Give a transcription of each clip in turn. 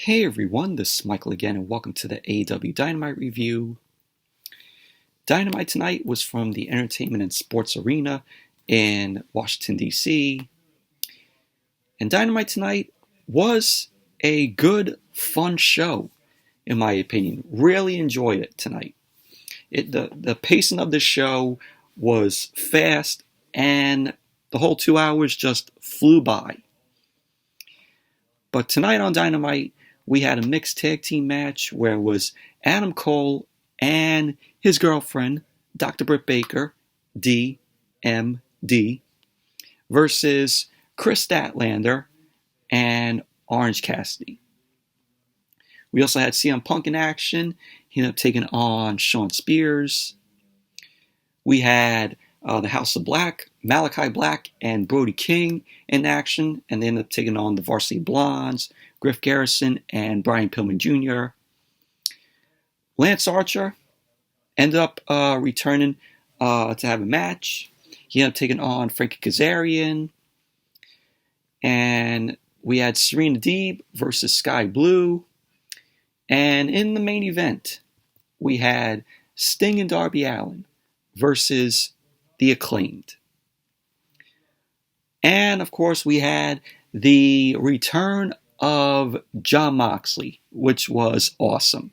Hey everyone, this is Michael again, and welcome to the AEW Dynamite review. Dynamite tonight was from the Entertainment and Sports Arena in Washington, D.C. And Dynamite tonight was a good, fun show, in my opinion. Really enjoyed it tonight. The pacing of the show was fast, and the whole 2 hours just flew by. But tonight on Dynamite, we had a mixed tag team match where it was Adam Cole and his girlfriend, Dr. Britt Baker, DMD, versus Kris Statlander and Orange Cassidy. We also had CM Punk in action. He ended up taking on Shawn Spears. We had the House of Black, Malachi Black, and Brody King in action, and they ended up taking on the Varsity Blondes, Griff Garrison, and Brian Pillman Jr. Lance Archer ended up returning to have a match. He ended up taking on Frankie Kazarian. And we had Serena Deeb versus Skye Blue. And in the main event, we had Sting and Darby Allin versus the Acclaimed. And, of course, we had the return of JON MOXLEY, which was awesome.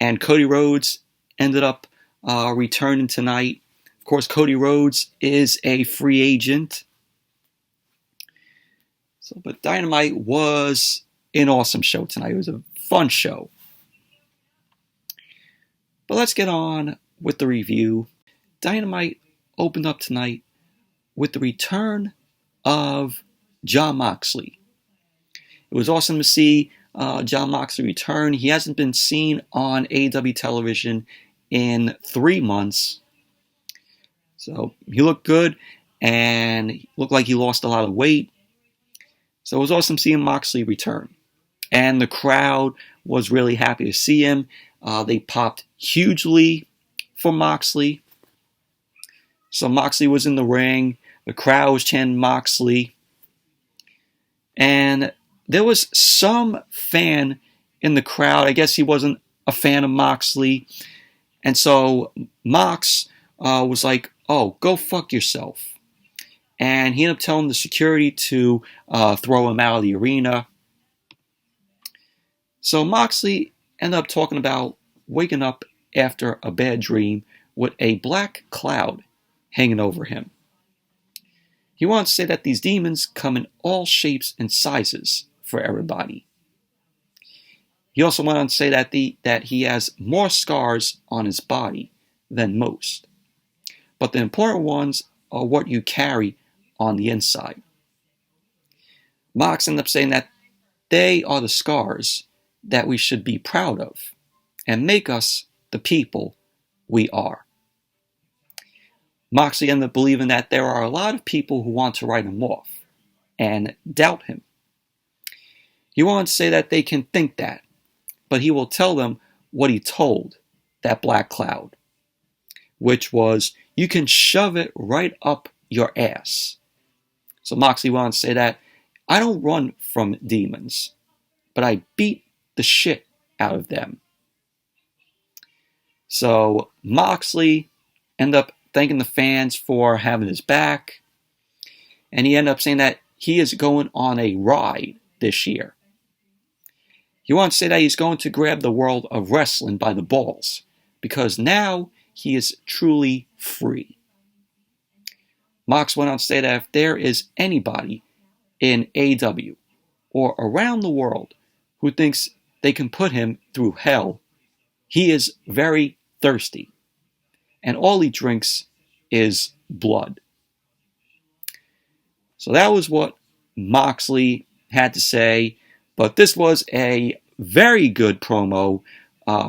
And Cody Rhodes ended up returning tonight. Of course, Cody Rhodes is a free agent. But Dynamite was an awesome show tonight. It was a fun show. But let's get on with the review. Dynamite opened up tonight with the return of JON MOXLEY. It was awesome to see JON MOXLEY return. He hasn't been seen on AEW television in 3 months. So he looked good and he looked like he lost a lot of weight. So it was awesome seeing Moxley return. And the crowd was really happy to see him. They popped hugely for Moxley. So Moxley was in the ring. The crowd was chanting Moxley. And there was some fan in the crowd. I guess he wasn't a fan of Moxley. And so Mox was like, oh, go fuck yourself. And he ended up telling the security to throw him out of the arena. So Moxley ended up talking about waking up after a bad dream with a black cloud hanging over him. He wanted to say that these demons come in all shapes and sizes for everybody. He also went on to say that he has more scars on his body than most. But the important ones are what you carry on the inside. Mox ended up saying that they are the scars that we should be proud of and make us the people we are. Moxley ended up believing that there are a lot of people who want to write him off and doubt him. He wanted to say that they can think that, but he will tell them what he told that black cloud, which was, you can shove it right up your ass. So Moxley wanted to say that, I don't run from demons, but I beat the shit out of them. So Moxley ended up thanking the fans for having his back. And he ended up saying that he is going on a ride this year. He wants to say that he's going to grab the world of wrestling by the balls, because now he is truly free. Mox went on to say that if there is anybody in AEW or around the world who thinks they can put him through hell, he is very thirsty. And all he drinks is blood. So that was what Moxley had to say. But this was a very good promo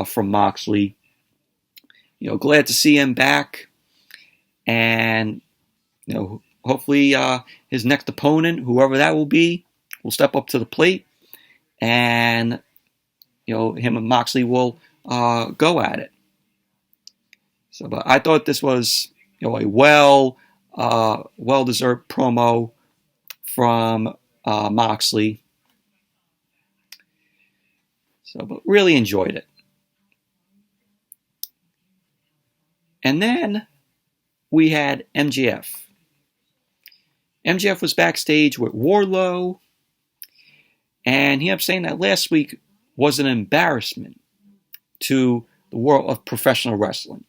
from Moxley. Glad to see him back. And, hopefully his next opponent, whoever that will be, will step up to the plate. And, him and Moxley will go at it. So, but I thought this was, a well-deserved promo from Moxley. But really enjoyed it. And then we had MJF. MJF was backstage with Wardlow, and he ended up saying that last week was an embarrassment to the world of professional wrestling.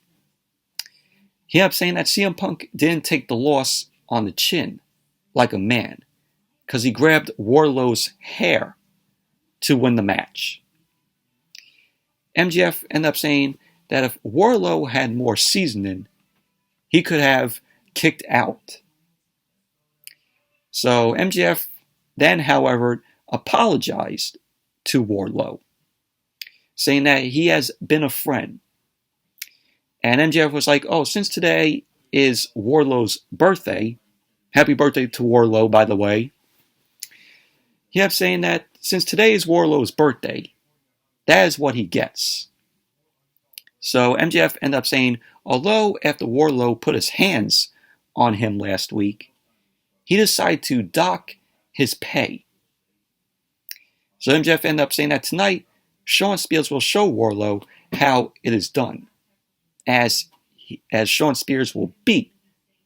He ended up saying that CM Punk didn't take the loss on the chin like a man, because he grabbed Wardlow's hair to win the match. MJF ended up saying that if Wardlow had more seasoning, he could have kicked out. So MJF then, however, apologized to Wardlow, saying that he has been a friend. And MJF was like, oh, since today is Wardlow's birthday, happy birthday to Wardlow, by the way. He kept saying that since today is Wardlow's birthday, that is what he gets. So MJF ended up saying, although after Wardlow put his hands on him last week, he decided to dock his pay. So MJF ended up saying that tonight, Shawn Spears will show Wardlow how it is done, as Shawn Spears will beat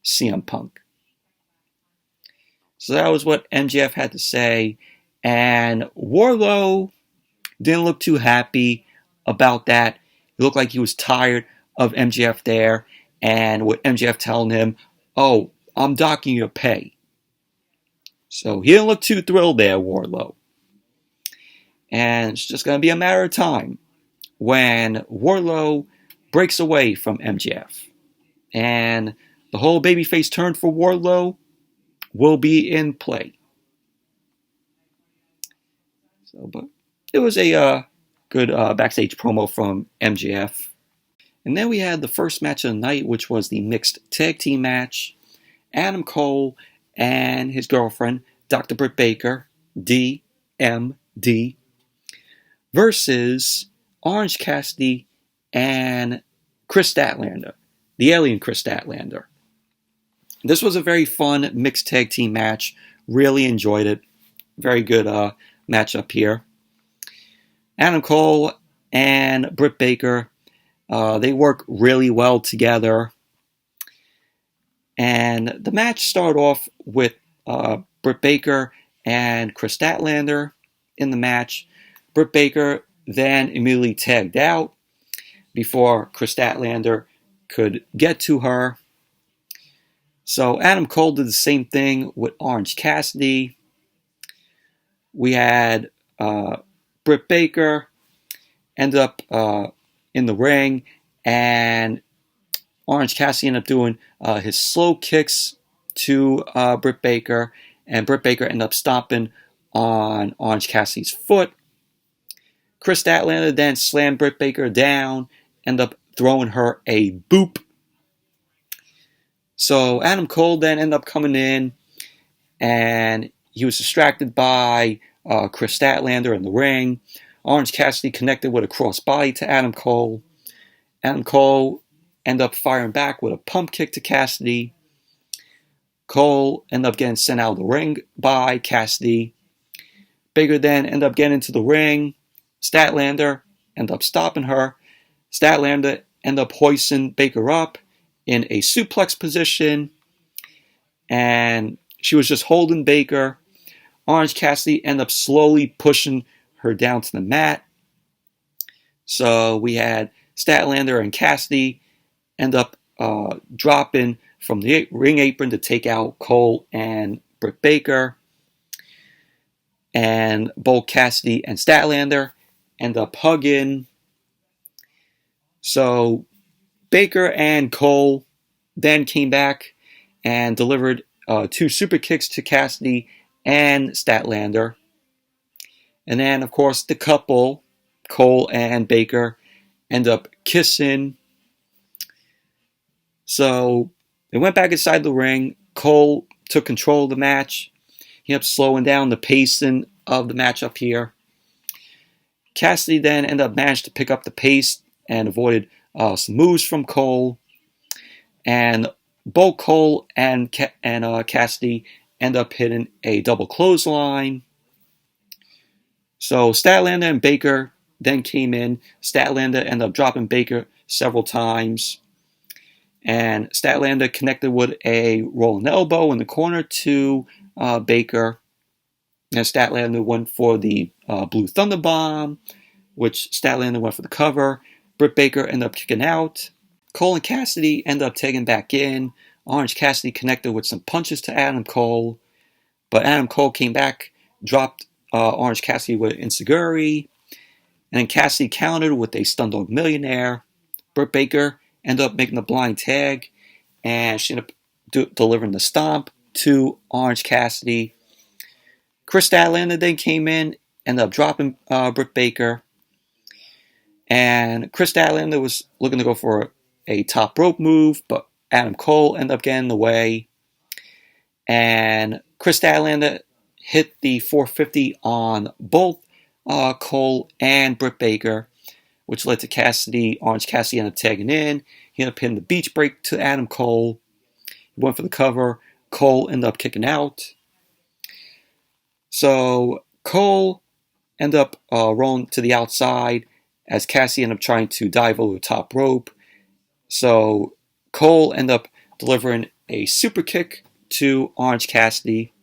CM Punk. So that was what MJF had to say, and Wardlow didn't look too happy about that. It looked like he was tired of MJF there, and with MJF telling him, oh, I'm docking your pay. So he didn't look too thrilled there, Wardlow. And it's just going to be a matter of time when Wardlow breaks away from MJF. And the whole babyface turn for Wardlow will be in play. But it was a good backstage promo from MJF. And then we had the first match of the night, which was the mixed tag team match. Adam Cole and his girlfriend, Dr. Britt Baker, DMD, versus Orange Cassidy and Kris Statlander, the alien Kris Statlander. This was a very fun mixed tag team match. Really enjoyed it. Very good matchup here. Adam Cole and Britt Baker, they work really well together. And the match started off with Britt Baker and Kris Statlander in the match. Britt Baker then immediately tagged out before Kris Statlander could get to her. So Adam Cole did the same thing with Orange Cassidy. We had Britt Baker end up in the ring, and Orange Cassidy ended up doing his slow kicks to Britt Baker, and Britt Baker ended up stomping on Orange Cassidy's foot. Kris Statlander then slammed Britt Baker down, ended up throwing her a boop. So Adam Cole then ended up coming in, and he was distracted by Kris Statlander in the ring. Orange Cassidy connected with a crossbody to Adam Cole. Adam Cole ended up firing back with a pump kick to Cassidy. Cole ended up getting sent out of the ring by Cassidy. Baker then ended up getting into the ring. Statlander ended up stopping her. Statlander ended up hoisting Baker up in a suplex position, and she was just holding Baker. Orange Cassidy ended up slowly pushing her down to the mat. So we had Statlander and Cassidy end up dropping from the ring apron to take out Cole and Britt Baker. And both Cassidy and Statlander end up hugging. So Baker and Cole then came back and delivered 2 super kicks to Cassidy and Statlander. And then, of course, the couple, Cole and Baker, end up kissing. So they went back inside the ring. Cole took control of the match. He ended up slowing down the pacing of the match up here. Cassidy then ended up managed to pick up the pace and avoided some moves from Cole. And both Cole and Cassidy end up hitting a double clothesline. So Statlander and Baker then came in. Statlander ended up dropping Baker several times. And Statlander connected with a rolling elbow in the corner to Baker. And Statlander went for the Blue Thunder Bomb, which Statlander went for the cover. Britt Baker ended up kicking out. Cole and Cassidy ended up taking back in. Orange Cassidy connected with some punches to Adam Cole. But Adam Cole came back, dropped Orange Cassidy with Enziguri. And then Cassidy countered with a Stun Dog Millionaire. Britt Baker ended up making the blind tag. And she ended up delivering the stomp to Orange Cassidy. Kris Statlander then came in, ended up dropping Britt Baker. And Kris Statlander was looking to go for a top rope move, but Adam Cole ended up getting in the way. And Kris Statlander hit the 450 on both Cole and Britt Baker, which led to Cassidy. Orange Cassidy ended up tagging in. He ended up hitting the beach break to Adam Cole. He went for the cover. Cole ended up kicking out. So Cole ended up rolling to the outside as Cassidy ended up trying to dive over the top rope. So Cole ended up delivering a super kick to Orange Cassidy.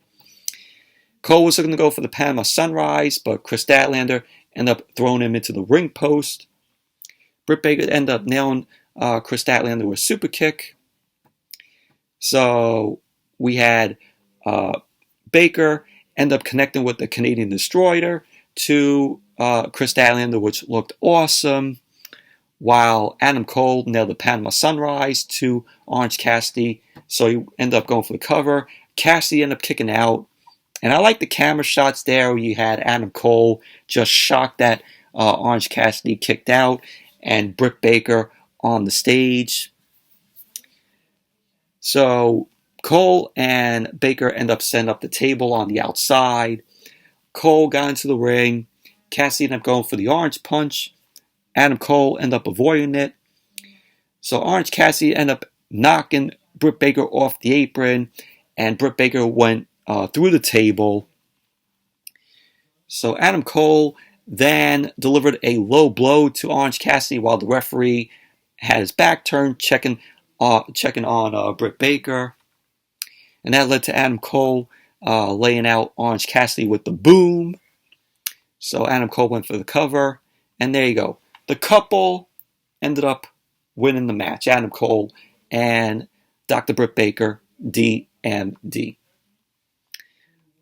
Cole was looking to go for the Panama Sunrise, but Kris Statlander ended up throwing him into the ring post. Britt Baker ended up nailing Kris Statlander with a super kick. So we had Baker end up connecting with the Canadian Destroyer to Kris Statlander, which looked awesome, while Adam Cole nailed the Panama Sunrise to Orange Cassidy. So he ended up going for the cover. Cassidy ended up kicking out. And I like the camera shots there where you had Adam Cole just shocked that Orange Cassidy kicked out and Britt Baker on the stage. So Cole and Baker end up setting up the table on the outside. Cole got into the ring. Cassidy ended up going for the orange punch. Adam Cole ended up avoiding it. So Orange Cassidy ended up knocking Britt Baker off the apron, and Britt Baker went through the table. So Adam Cole then delivered a low blow to Orange Cassidy while the referee had his back turned, checking on Britt Baker. And that led to Adam Cole laying out Orange Cassidy with the boom. So Adam Cole went for the cover. And there you go. The couple ended up winning the match. Adam Cole and Dr. Britt Baker, DMD.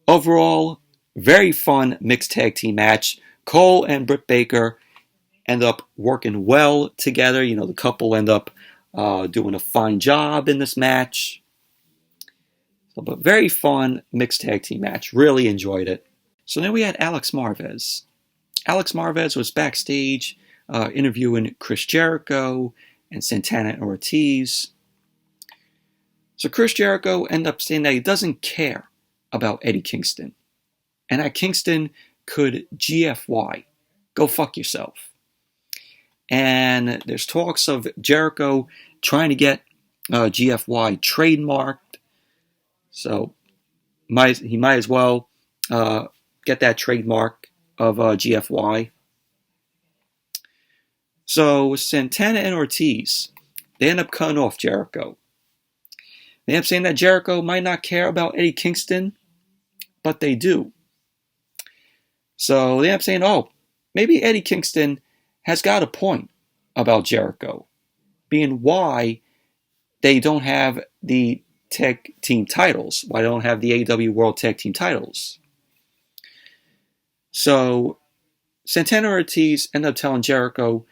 Overall, very fun mixed tag team match. Cole and Britt Baker end up working well together. You know, the couple end up doing a fine job in this match. So, but very fun mixed tag team match. Really enjoyed it. So then we had Alex Marvez. Alex Marvez was backstage interviewing Chris Jericho and Santana and Ortiz. So Chris Jericho ended up saying that he doesn't care about Eddie Kingston. And that Kingston could GFY. Go fuck yourself. And there's talks of Jericho trying to get GFY trademarked. So he might as well get that trademark of GFY. So Santana and Ortiz, they end up cutting off Jericho. They end up saying that Jericho might not care about Eddie Kingston, but they do. So they end up saying, oh, maybe Eddie Kingston has got a point about Jericho, being why they don't have the tag team titles, why they don't have the AEW World Tag Team titles. So Santana Ortiz ended up telling Jericho,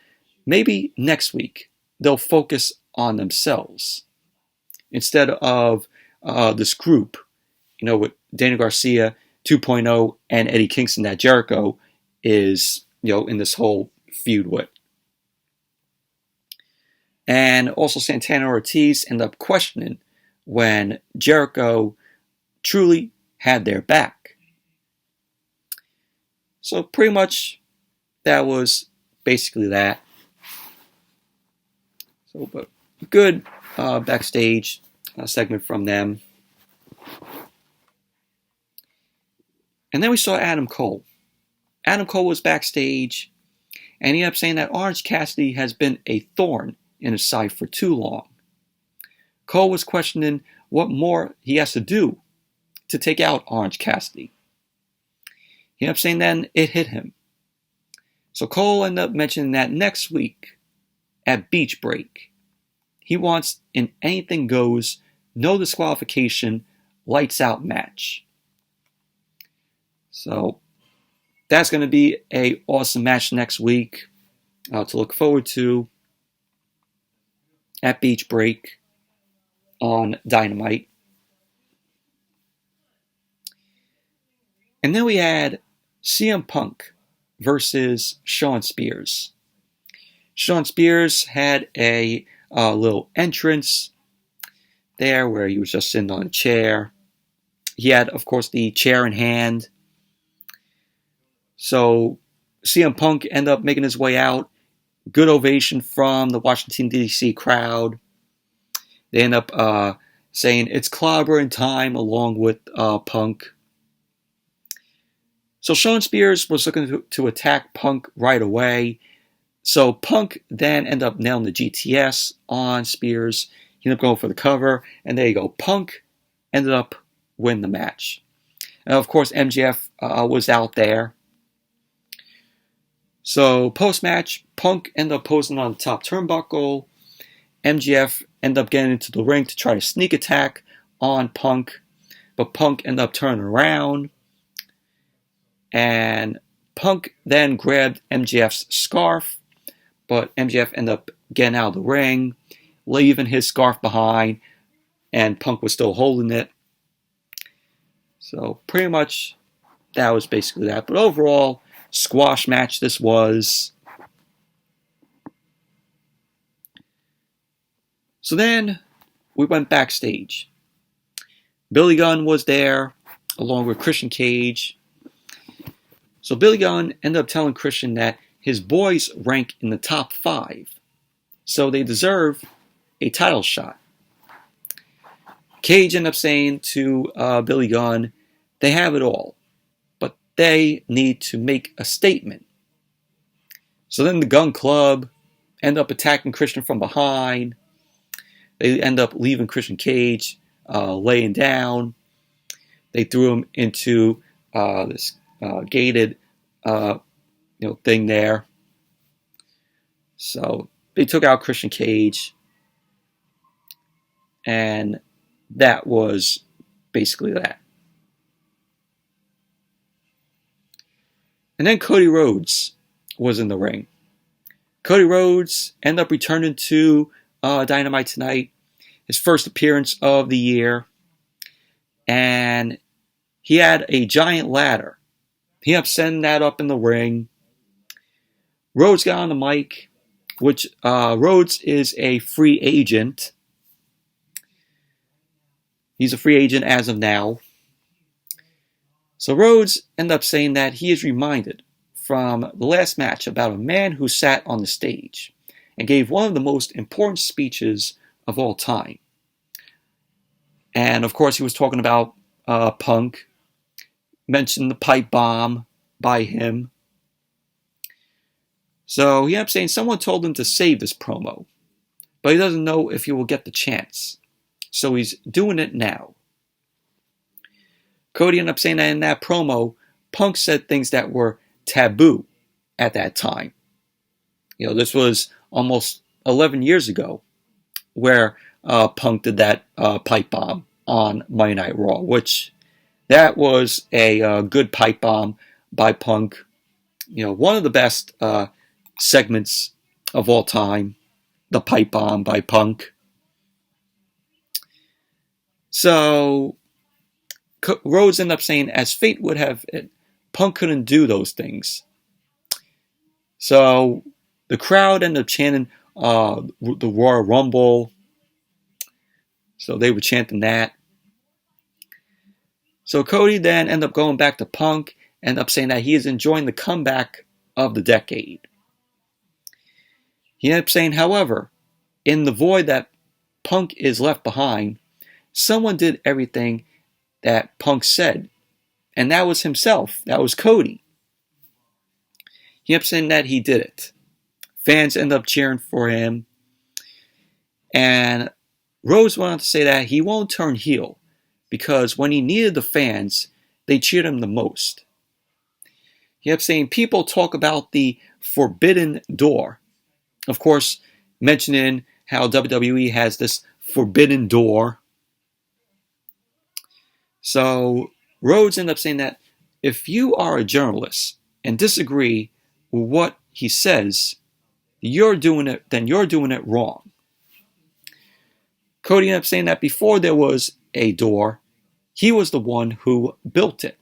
maybe next week they'll focus on themselves instead of this group, you know, with Daniel Garcia 2.0 and Eddie Kingston that Jericho is, you know, in this whole feud with. And also Santana Ortiz ended up questioning when Jericho truly had their back. So pretty much that was basically that. So, but good backstage segment from them. And then we saw Adam Cole. Adam Cole was backstage, And he ended up saying that Orange Cassidy has been a thorn in his side for too long. Cole was questioning what more he has to do to take out Orange Cassidy. He ended up saying then it hit him. So Cole ended up mentioning that next week at Beach Break, he wants an anything goes, no disqualification, lights out match. So that's going to be an awesome match next week to look forward to at Beach Break on Dynamite. And then we had CM Punk versus Shawn Spears. Shawn Spears had a little entrance there where he was just sitting on a chair. He had, of course, the chair in hand. So CM Punk ended up making his way out. Good ovation from the Washington, D.C. crowd. They end up saying it's clobbering time along with Punk. So Shawn Spears was looking to attack Punk right away. So Punk then ended up nailing the GTS on Spears. He ended up going for the cover. And there you go. Punk ended up winning the match. And of course, MJF was out there. So post-match, Punk ended up posing on the top turnbuckle. MJF ended up getting into the ring to try to sneak attack on Punk. But Punk ended up turning around. And Punk then grabbed MJF's scarf. But MJF ended up getting out of the ring, leaving his scarf behind. And Punk was still holding it. So pretty much that was basically that. But overall, squash match this was. So then we went backstage. Billy Gunn was there along with Christian Cage. So Billy Gunn ended up telling Christian that his boys rank in the top 5. So they deserve a title shot. Cage ended up saying to Billy Gunn, they have it all, but they need to make a statement. So then the Gun Club end up attacking Christian from behind. They end up leaving Christian Cage laying down. They threw him into this gated thing there. So they took out Christian Cage. And that was basically that. And then Cody Rhodes was in the ring. Cody Rhodes ended up returning to Dynamite tonight. His first appearance of the year. And he had a giant ladder. He ended up setting that up in the ring. Rhodes got on the mic, which Rhodes is a free agent. He's a free agent as of now. So Rhodes ended up saying that he is reminded from the last match about a man who sat on the stage and gave one of the most important speeches of all time. And of course he was talking about Punk, mentioned the pipe bomb by him. So he ended up saying someone told him to save this promo, but he doesn't know if he will get the chance. So he's doing it now. Cody ended up saying that in that promo, Punk said things that were taboo at that time. This was almost 11 years ago where Punk did that pipe bomb on Monday Night Raw, which that was a good pipe bomb by Punk. One of the best segments of all time, the pipe bomb by Punk. So Rhodes ended up saying, as fate would have it, Punk couldn't do those things. So the crowd ended up chanting the Royal Rumble. So they were chanting that. So Cody then ended up going back to Punk, ended up saying that he is enjoying the comeback of the decade. He ended up saying, however, in the void that Punk is left behind, someone did everything that Punk said. And that was himself. That was Cody. He ended up saying that he did it. Fans end up cheering for him. And Rhodes went on to say that he won't turn heel because when he needed the fans, they cheered him the most. He kept saying people talk about the forbidden door. Of course, mentioning how WWE has this forbidden door. So Rhodes ended up saying that if you are a journalist and disagree with what he says, then you're doing it wrong. Cody ended up saying that before there was a door, he was the one who built it.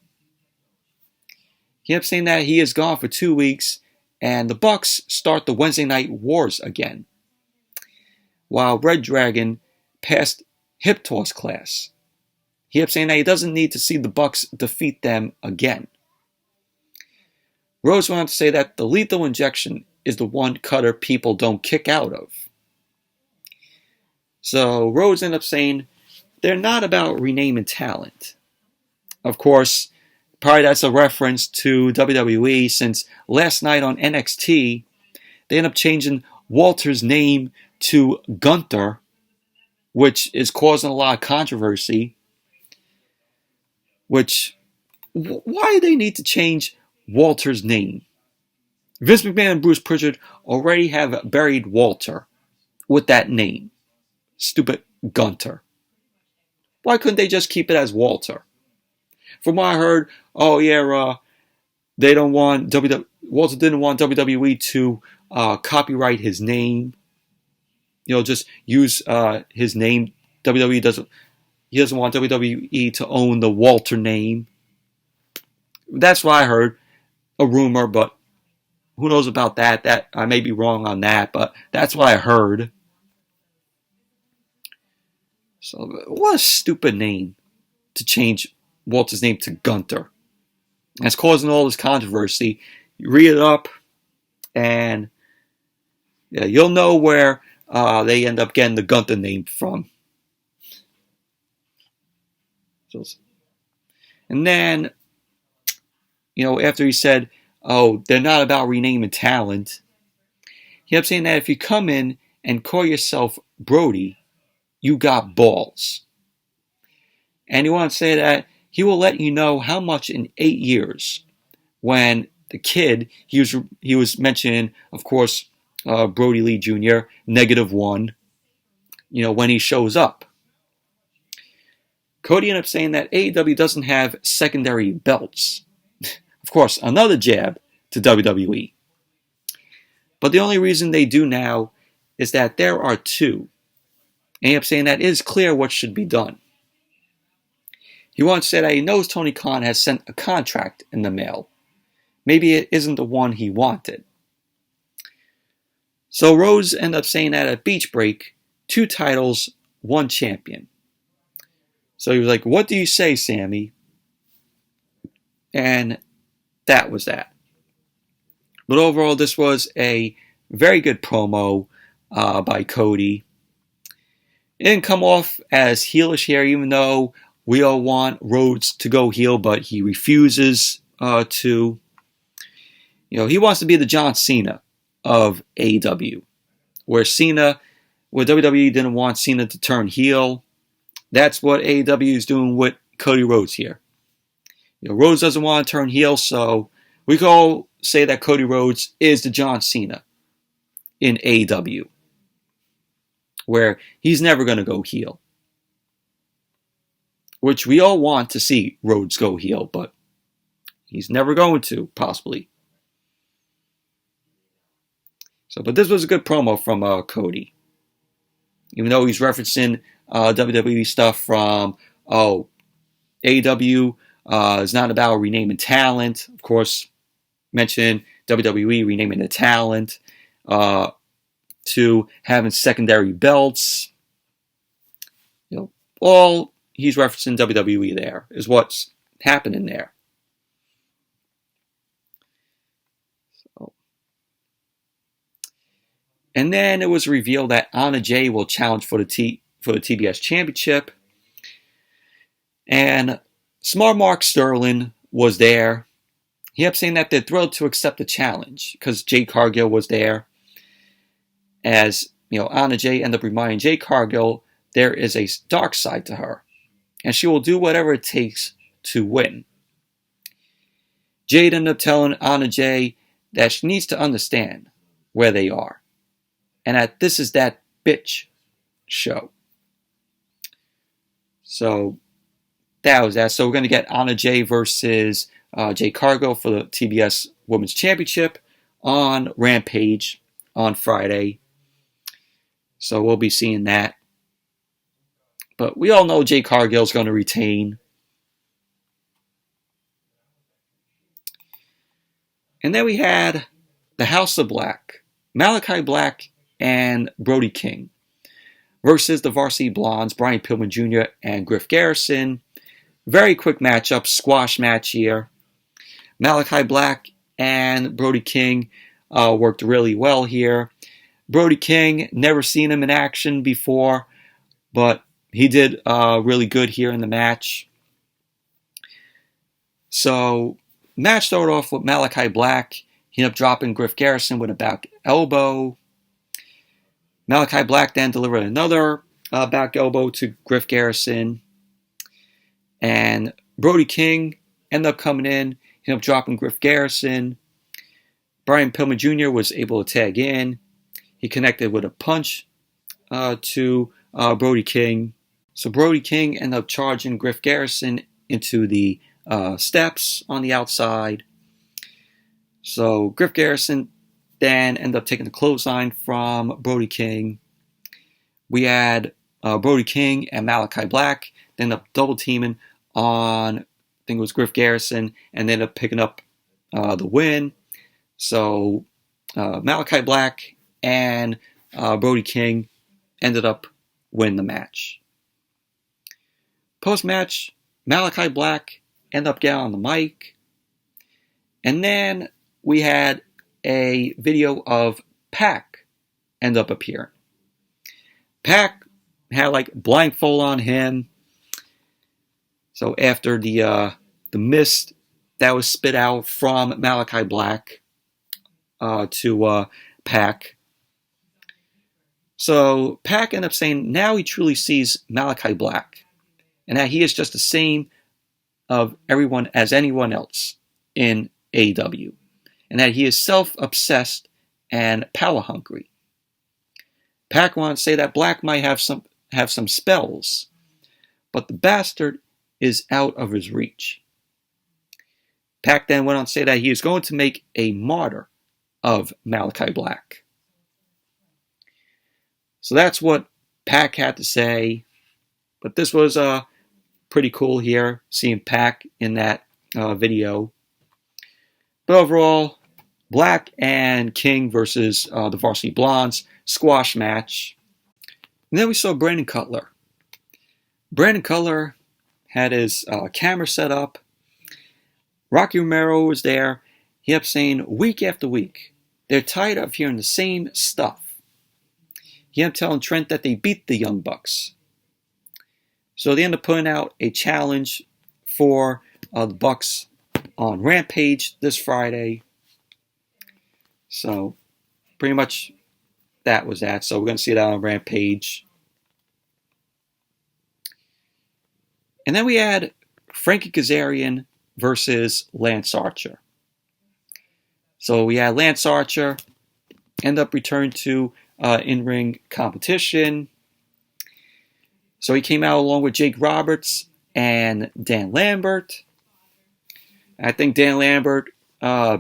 He kept saying that he is gone for 2 weeks and the Bucks start the Wednesday Night Wars again, while Red Dragon passed hip toss class. He kept saying that he doesn't need to see the Bucks defeat them again. Rhodes went on to say that the lethal injection is the one cutter people don't kick out of. So Rhodes ended up saying they're not about renaming talent. Of course, probably that's a reference to WWE, since last night on NXT, they ended up changing Walter's name to Gunther, which is causing a lot of controversy. Why do they need to change Walter's name? Vince McMahon and Bruce Pritchard already have buried Walter with that name. Stupid Gunther. Why couldn't they just keep it as Walter? From what I heard, they don't want Walter didn't want WWE to copyright his name. Just use his name. He doesn't want WWE to own the Walter name. That's what I heard. A rumor, but who knows about that? That I may be wrong on that, but that's what I heard. So, what a stupid name to change Walter's name to Gunther. That's causing all this controversy. You read it up, and you'll know where they end up getting the Gunther name from. And then, after he said, they're not about renaming talent, he kept saying that if you come in and call yourself Brody, you got balls. And he wanted to say that he will let you know how much in 8 years, when the kid, he was mentioning, of course, Brody Lee Jr., -1, when he shows up. Cody ended up saying that AEW doesn't have secondary belts. Of course, another jab to WWE. But the only reason they do now is that there are 2. And he kept saying that it is clear what should be done. He once said that he knows Tony Khan has sent a contract in the mail. Maybe it isn't the one he wanted. So Rhodes ended up saying that at Beach Break, 2 titles, 1 champion. So he was like, what do you say, Sammy? And that was that. But overall, this was a very good promo by Cody. It didn't come off as heelish here, even though we all want Rhodes to go heel, but he refuses to. He wants to be the John Cena of AEW, where WWE didn't want Cena to turn heel. That's what AEW is doing with Cody Rhodes here. Rhodes doesn't want to turn heel, so we can all say that Cody Rhodes is the John Cena in AEW, where he's never going to go heel. Which we all want to see Rhodes go heel, but he's never going to, possibly. But this was a good promo from Cody. Even though he's referencing WWE stuff from, AEW is not about renaming talent. Of course, mention WWE renaming the talent to having secondary belts. All he's referencing WWE there is what's happening there. And then it was revealed that Anna Jay will challenge for the TBS Championship. And Smart Mark Sterling was there. He kept saying that they're thrilled to accept the challenge because Jade Cargill was there. as Anna Jay ended up reminding Jade Cargill there is a dark side to her, and she will do whatever it takes to win. Jade ended up telling Anna Jay that she needs to understand where they are, and that this is that bitch show. So that was that. So we're going to get Anna Jay versus Jade Cargill for the TBS Women's Championship on Rampage on Friday. So we'll be seeing that. But we all know Jade Cargill is going to retain. And then we had the House of Black, Malachi Black and Brody King versus the Varsity Blondes, Brian Pillman Jr. and Griff Garrison. Very quick matchup, squash match here. Malachi Black and Brody King worked really well here. Brody King, never seen him in action before, but he did really good here in the match. So, match started off with Malachi Black. He ended up dropping Griff Garrison with a back elbow. Malachi Black then delivered another back elbow to Griff Garrison. And Brody King ended up coming in. He ended up dropping Griff Garrison. Brian Pillman Jr. was able to tag in. He connected with a punch to Brody King. So Brody King ended up charging Griff Garrison into the steps on the outside. So Griff Garrison then ended up taking the clothesline from Brody King. We had Brody King and Malachi Black. They ended up double teaming on, I think it was Griff Garrison, and they ended up picking up the win. So Malachi Black and Brody King ended up winning the match. Post-match, Malachi Black ended up getting on the mic. And then we had a video of Pac end up appearing. Pac had like blindfold on him. So after the mist that was spit out from Malachi Black to Pac. So Pac ended up saying now he truly sees Malachi Black, and that he is just the same of everyone as anyone else in AEW, and that he is self-obsessed and power-hungry. Pac wanted to say that Black might have some spells, but the bastard is out of his reach. Pac then went on to say that he is going to make a martyr of Malachi Black. So that's what Pac had to say. But this was pretty cool here, seeing Pac in that video. But overall, Black and King versus the Varsity Blondes, squash match. And then we saw Brandon Cutler. Brandon Cutler had his camera set up. Rocky Romero was there. He kept saying week after week, they're tired of hearing the same stuff. He ended up telling Trent that they beat the Young Bucks. So they ended up putting out a challenge for the Bucks on Rampage this Friday. So pretty much that was that. So we're going to see that on Rampage. And then we had Frankie Kazarian versus Lance Archer. So we had Lance Archer end up returning to in-ring competition. So he came out along with Jake Roberts and Dan Lambert. I think Dan Lambert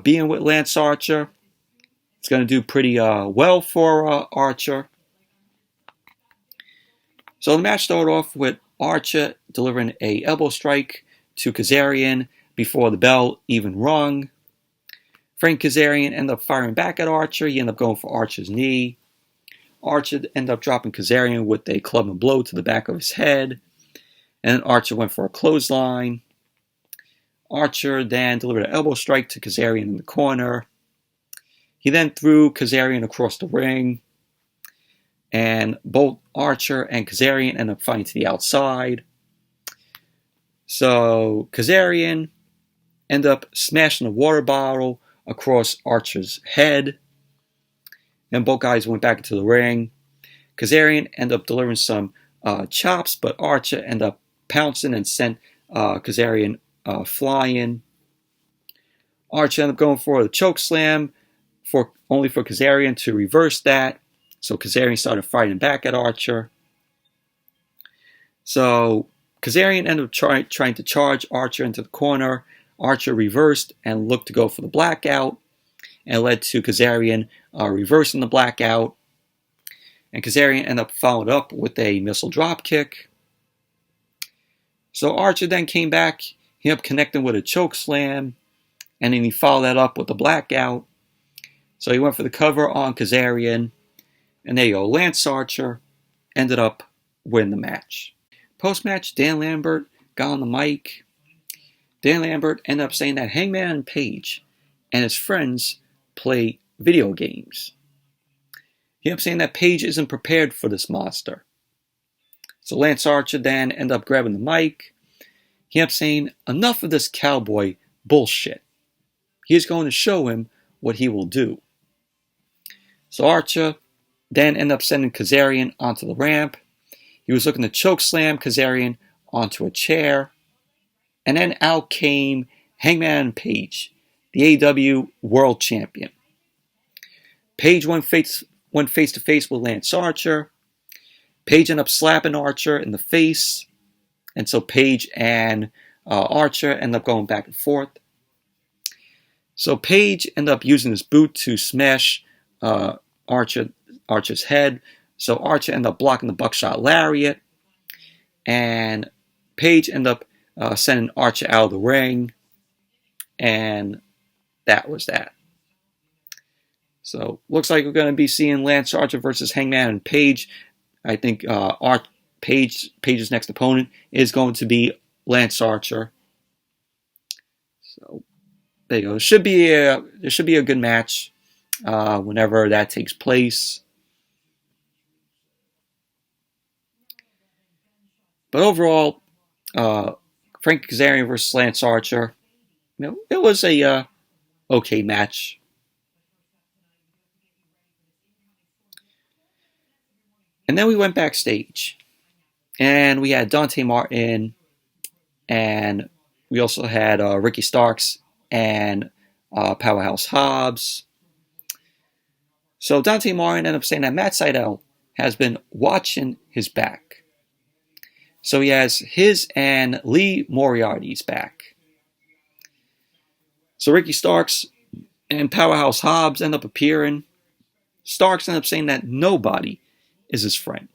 being with Lance Archer, it's going to do pretty well for Archer. So the match started off with Archer delivering a elbow strike to Kazarian before the bell even rung. Frank Kazarian ended up firing back at Archer. He ended up going for Archer's knee. Archer ended up dropping Kazarian with a club and blow to the back of his head. And then Archer went for a clothesline. Archer then delivered an elbow strike to Kazarian in the corner. He then threw Kazarian across the ring. And both Archer and Kazarian ended up fighting to the outside. So Kazarian ended up smashing a water bottle across Archer's head. And both guys went back into the ring. Kazarian ended up delivering some chops, but Archer ended up pouncing and sent Kazarian flying. Archer ended up going for the choke slam, only for Kazarian to reverse that. So Kazarian started fighting back at Archer. So Kazarian ended up trying to charge Archer into the corner. Archer reversed and looked to go for the blackout, and led to Kazarian reversing the blackout. And Kazarian ended up following up with a missile drop kick. So Archer then came back. He ended up connecting with a choke slam, and then he followed that up with a blackout. So he went for the cover on Kazarian, and there you go. Lance Archer ended up winning the match. Post-match, Dan Lambert got on the mic. Dan Lambert ended up saying that Hangman Page and his friends play video games. He ended up saying that Page isn't prepared for this monster. So Lance Archer then ended up grabbing the mic. He ended up saying, enough of this cowboy bullshit. He is going to show him what he will do. So Archer then ended up sending Kazarian onto the ramp. He was looking to choke slam Kazarian onto a chair. And then out came Hangman Page, the AEW World Champion. Page went face to face with Lance Archer. Page ended up slapping Archer in the face. And so Page and Archer ended up going back and forth. So Page ended up using his boot to smash Archer's head. So Archer ended up blocking the buckshot lariat. And Page ended up sending Archer out of the ring. And that was that. So looks like we're going to be seeing Lance Archer versus Hangman and Page. I think Page's next opponent is going to be Lance Archer. So there you go. There should be a good match whenever that takes place. But overall, Frankie Kazarian versus Lance Archer, it was a okay match. And then we went backstage, and we had Dante Martin, and we also had Ricky Starks and Powerhouse Hobbs. So Dante Martin ended up saying that Matt Sydal has been watching his back. So he has his and Lee Moriarty's back. So Ricky Starks and Powerhouse Hobbs end up appearing. Starks ended up saying that nobody is his friend.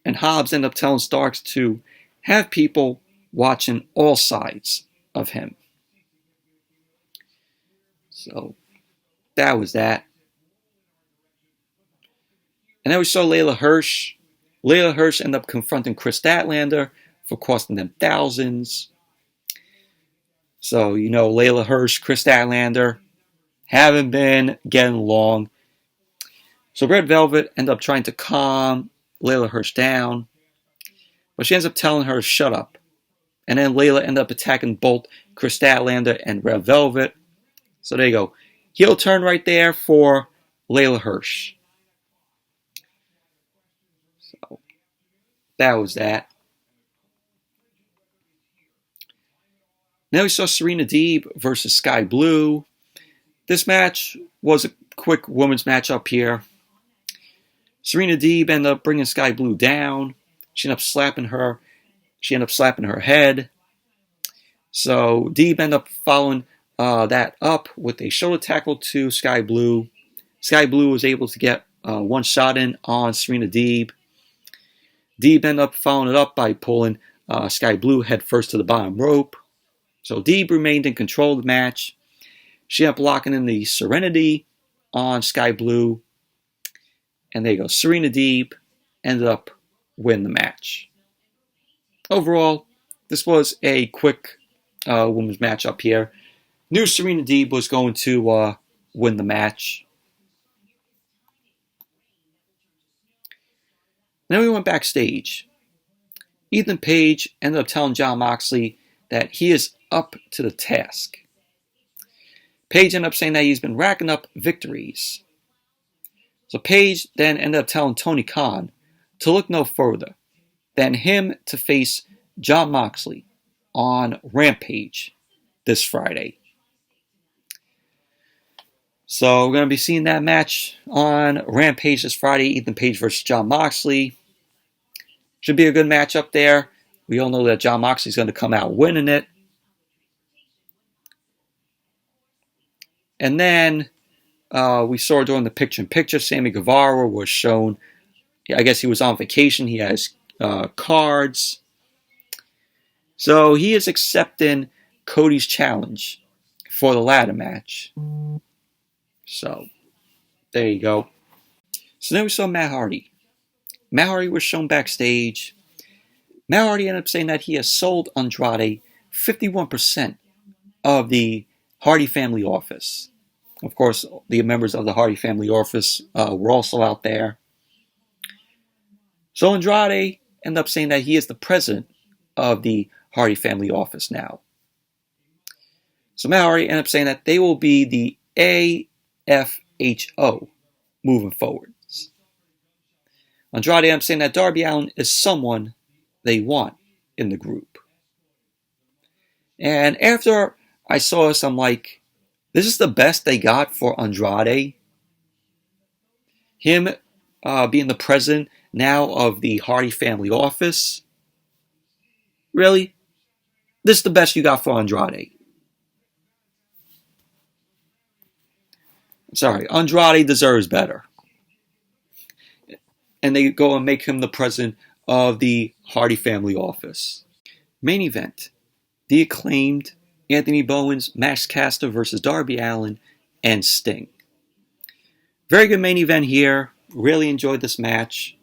And Hobbs ended up telling Starks to have people watching all sides of him. So that was that. And then we saw Layla Hirsch. Layla Hirsch ended up confronting Kris Statlander for costing them thousands. So, Layla Hirsch, Kris Statlander haven't been getting along. So Red Velvet ended up trying to calm Layla Hirsch down. But she ends up telling her to shut up. And then Layla ended up attacking both Kris Statlander and Red Velvet. So there you go. Heel turn right there for Layla Hirsch. So that was that. Now we saw Serena Deeb versus Skye Blue. This match was a quick women's match up here. Serena Deeb ended up bringing Skye Blue down. She ended up slapping her. She ended up slapping her head. So Deeb ended up following that up with a shoulder tackle to Skye Blue. Skye Blue was able to get one shot in on Serena Deeb. Deeb ended up following it up by pulling Skye Blue head first to the bottom rope. So Deeb remained in control of the match. She ended up locking in the Serenity on Skye Blue. And there you go. Serena Deeb ended up winning the match. Overall, this was a quick women's match up here. Knew Serena Deeb was going to win the match. Then we went backstage. Ethan Page ended up telling JON MOXLEY that he is up to the task. Page ended up saying that he's been racking up victories. So Paige then ended up telling Tony Khan to look no further than him to face JON MOXLEY on Rampage this Friday. So we're going to be seeing that match on Rampage this Friday, Ethan Page versus JON MOXLEY. Should be a good match up there. We all know that JON MOXLEY's going to come out winning it. And then we saw during the picture-in-picture, Sammy Guevara was shown. I guess he was on vacation. He has cards. So he is accepting Cody's challenge for the ladder match. So there you go. So then we saw Matt Hardy. Matt Hardy was shown backstage. Matt Hardy ended up saying that he has sold Andrade 51% of the Hardy family office. Of course, the members of the Hardy family office were also out there. So Andrade ended up saying that he is the president of the Hardy family office now. So Matt Hardy ended up saying that they will be the AFHO moving forwards. Andrade ended up saying that Darby Allin is someone they want in the group. And after I saw this, I'm like, this is the best they got for Andrade. Him being the president now of the Hardy family office. Really? This is the best you got for Andrade. Sorry, Andrade deserves better. And they go and make him the president of the Hardy family office. Main event. The Acclaimed, Anthony Bowens, Max Caster versus Darby Allin, and Sting. Very good main event here. Really enjoyed this match.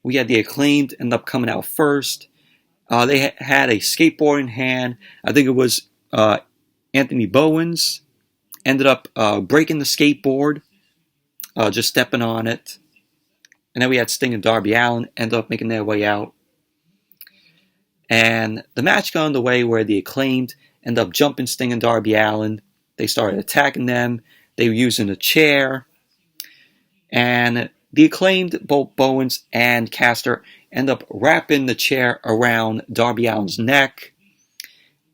We had the Acclaimed end up coming out first. They had a skateboard in hand. I think it was Anthony Bowens. Ended up breaking the skateboard, just stepping on it. And then we had Sting and Darby Allin end up making their way out. And the match got underway where the Acclaimed end up jumping Sting and Darby Allin. They started attacking them. They were using a chair. And the Acclaimed, both Bowens and Caster, end up wrapping the chair around Darby Allin's neck.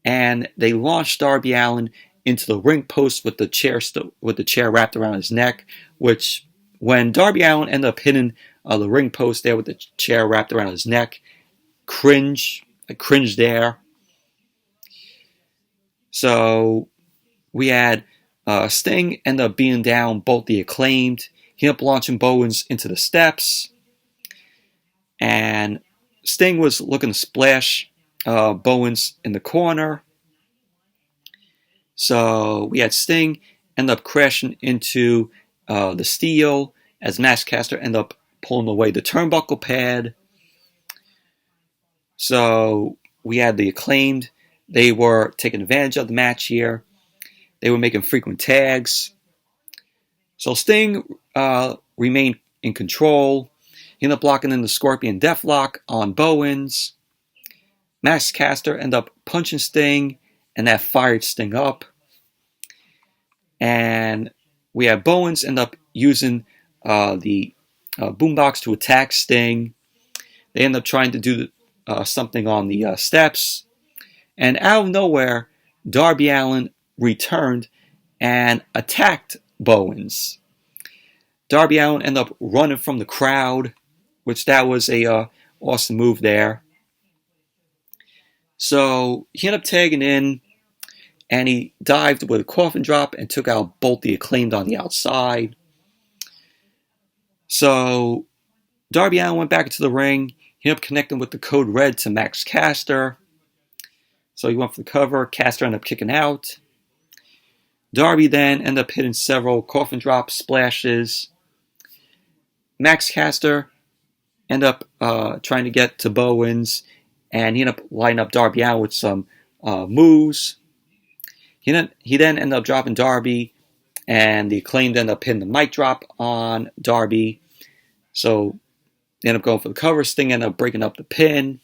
And they launched Darby Allin into the ring post with the chair wrapped around his neck, which when Darby Allin ended up hitting the ring post there with the chair wrapped around his neck, I cringed there. So we had Sting end up being down both the Acclaimed. He ended up launching Bowens into the steps. And Sting was looking to splash Bowens in the corner. So we had Sting end up crashing into the steel as Max Caster ended up pulling away the turnbuckle pad. So we had the Acclaimed. They were taking advantage of the match here. They were making frequent tags. So Sting remained in control. He ended up blocking in the Scorpion Deathlock on Bowens. Max Caster ended up punching Sting, and that fired Sting up. And we had Bowens end up using the boombox to attack Sting. They end up trying to do something on the steps. And out of nowhere, Darby Allin returned and attacked Bowens. Darby Allin ended up running from the crowd, which that was a awesome move there. So he ended up tagging in, and he dived with a coffin drop and took out both the Acclaimed on the outside. So Darby Allin went back into the ring. He ended up connecting with the Code Red to Max Caster. So he went for the cover. Caster ended up kicking out. Darby then ended up hitting several coffin drop splashes. Max Caster ended up trying to get to Bowens, and he ended up lining up Darby Allin with some moves. He then ended up dropping Darby, and the Acclaimed ended up hitting the mic drop on Darby. So they ended up going for the cover. Sting ended up breaking up the pin.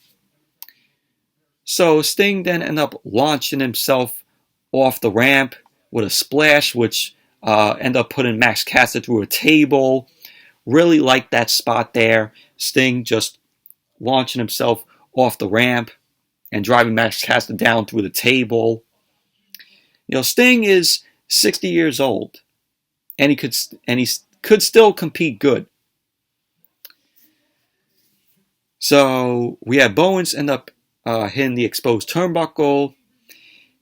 So Sting then ended up launching himself off the ramp with a splash, which ended up putting Max Caster through a table. Really liked that spot there. Sting just launching himself off the ramp and driving Max Caster down through the table. Sting is 60 years old, and he could still compete good. So we had Bowens end up hitting the exposed turnbuckle.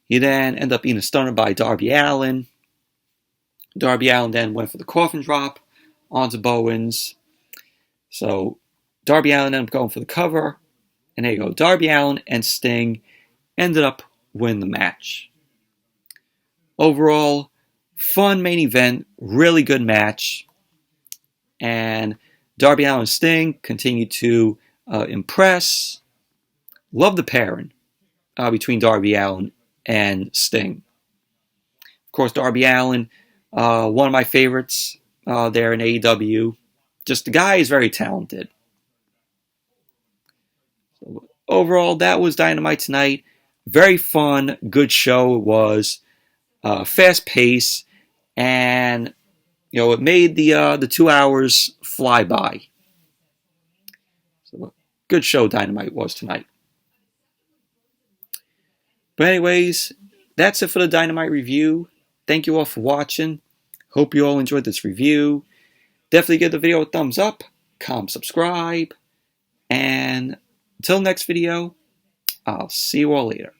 He then ended up being a stunner by Darby Allin. Darby Allin then went for the coffin drop onto Bowens. So Darby Allin ended up going for the cover. And there you go. Darby Allin and Sting ended up winning the match. Overall, fun main event. Really good match. And Darby Allin and Sting continue to impress. Love the pairing between Darby Allin and Sting. Of course, Darby Allin, one of my favorites there in AEW. Just the guy is very talented. So overall, that was Dynamite tonight. Very fun, good show it was. Fast pace, and it made the 2 hours fly by. So good show Dynamite was tonight. But anyways, that's it for the Dynamite review. Thank you all for watching. Hope you all enjoyed this review. Definitely give the video a thumbs up, comment, subscribe, and until next video, I'll see you all later.